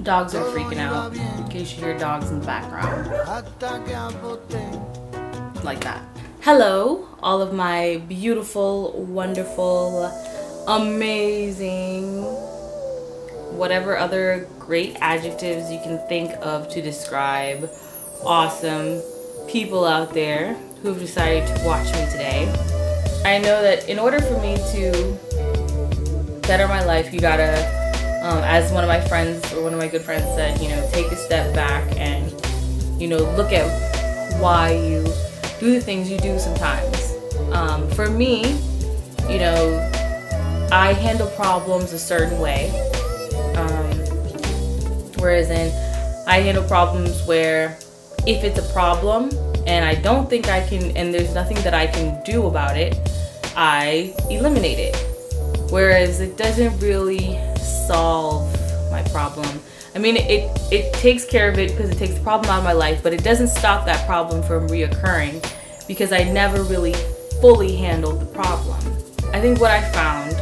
Dogs are freaking out, in case you hear dogs in the background. Like that. Hello, all of my beautiful, wonderful, amazing, whatever other great adjectives you can think of to describe awesome people out there who have decided to watch me today. I know that in order for me to better my life, you gotta, as one of my friends, or one of my good friends said, you know, take a step back and, you know, look at why you do the things you do sometimes. For me, you know, I handle problems a certain way. Whereas I handle problems where if it's a problem and I don't think I can, and there's nothing that I can do about it, I eliminate it. Whereas it doesn't really solve my problem. I mean, it takes care of it because it takes the problem out of my life, but it doesn't stop that problem from reoccurring because I never really fully handled the problem. I think what I found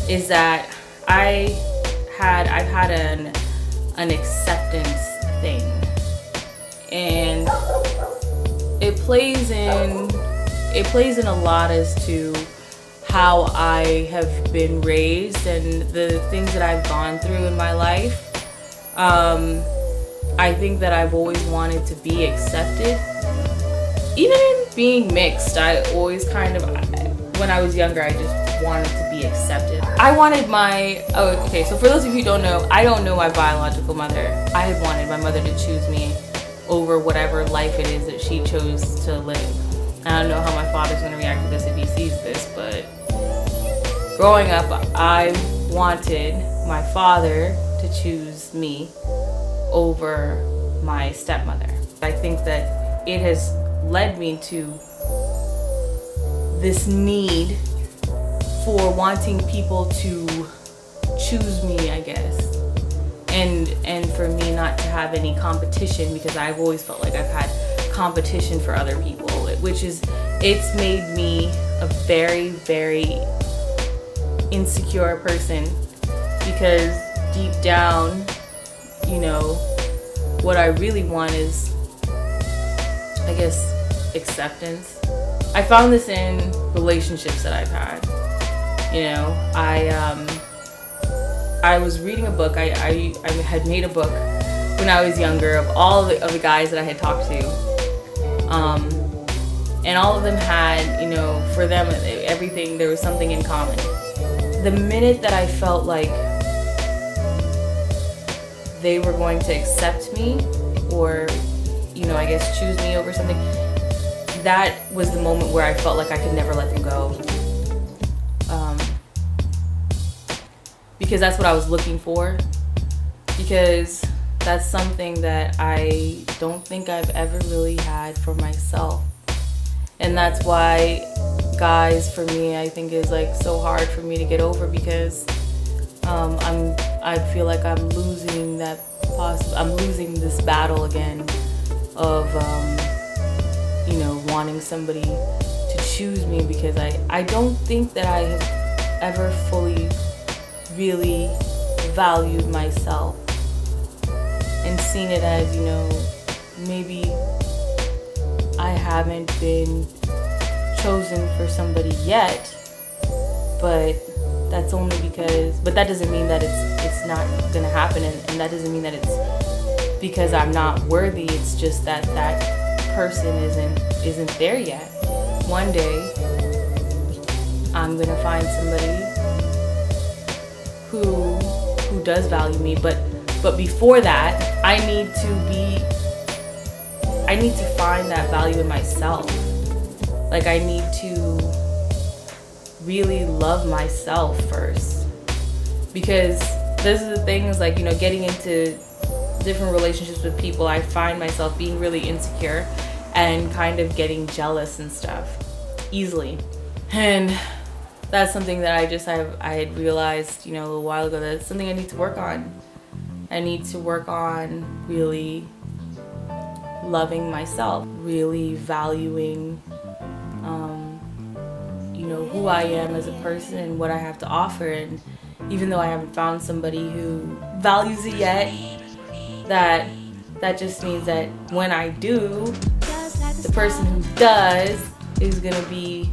is that I've had an acceptance thing, and it plays in a lot as to how I have been raised and the things that I've gone through in my life. I think that I've always wanted to be accepted. Even in being mixed, I always kind of, when I was younger, I just wanted to be accepted. I wanted my, so for those of you who don't know, I don't know my biological mother. I had wanted my mother to choose me over whatever life it is that she chose to live. I don't know how my father's gonna react to this if he sees this, but growing up, I wanted my father to choose me over my stepmother. I think that it has led me to this need for wanting people to choose me, I guess, and for me not to have any competition, because I've always felt like I've had competition for other people, which is, it's made me a very, very insecure person, because deep down, you know, what I really want is, I guess, acceptance. I found this in relationships that I've had. You know, I was reading a book. I had made a book when I was younger of all of the guys that I had talked to, and all of them had, you know, for them everything, there was something in common. The minute that I felt like they were going to accept me, or, you know, I guess choose me over something, that was the moment where I felt like I could never let them go. Because that's what I was looking for. Because that's something that I don't think I've ever really had for myself. And that's why guys, for me, I think is like so hard for me to get over, because I feel like I'm losing that I'm losing this battle again of you know, wanting somebody to choose me, because I don't think that I have ever fully really valued myself and seen it as, you know, maybe I haven't been chosen for somebody yet, but that's only because, but that doesn't mean that it's not gonna happen, and that doesn't mean that it's because I'm not worthy. It's just that that person isn't there yet. One day I'm gonna find somebody who does value me, but before that, I need to find that value in myself. Like, I need to really love myself first, because this is the thing, is like, you know, getting into different relationships with people, I find myself being really insecure and kind of getting jealous and stuff easily. And that's something that I had realized, you know, a little while ago, that it's something I need to work on. I need to work on really loving myself, really valuing, you know, who I am as a person and what I have to offer. And even though I haven't found somebody who values it yet, that just means that when I do, the person who does is gonna be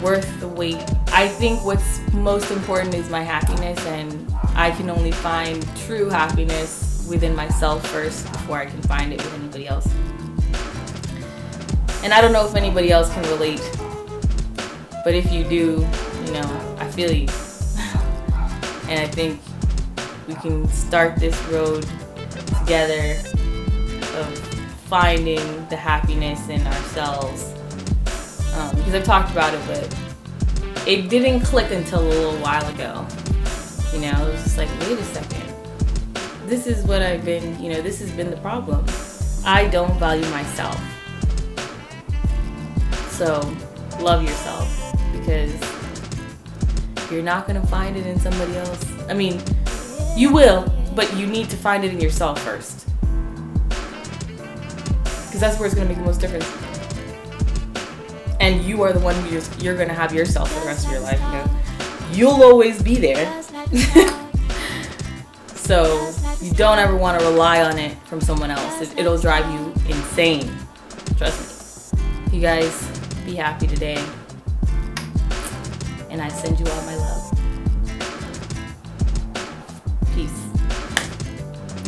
worth the wait. I think what's most important is my happiness, and I can only find true happiness within myself first before I can find it with anybody else. And I don't know if anybody else can relate, but if you do, you know, I feel you. And I think we can start this road together of finding the happiness in ourselves. Because I've talked about it, but it didn't click until a little while ago. You know, it was just like, wait a second. This is what I've been, you know, this has been the problem. I don't value myself. So, love yourself, because you're not going to find it in somebody else. I mean, you will, but you need to find it in yourself first. Because that's where it's going to make the most difference. And you are the one who you're going to have yourself for the rest of your life. You know? You'll always be there. So you don't ever want to rely on it from someone else. It'll drive you insane. Trust me. You guys, be happy today. And I send you all my love. Peace.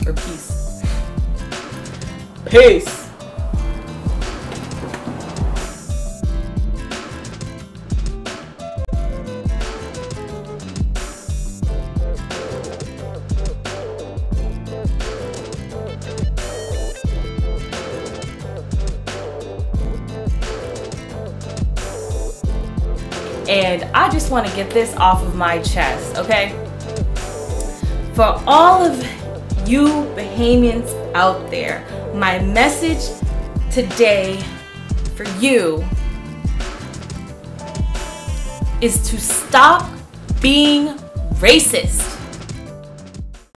Or peace. Peace. And I just want to get this off of my chest, okay? For all of you Bahamians out there, my message today for you is to stop being racist.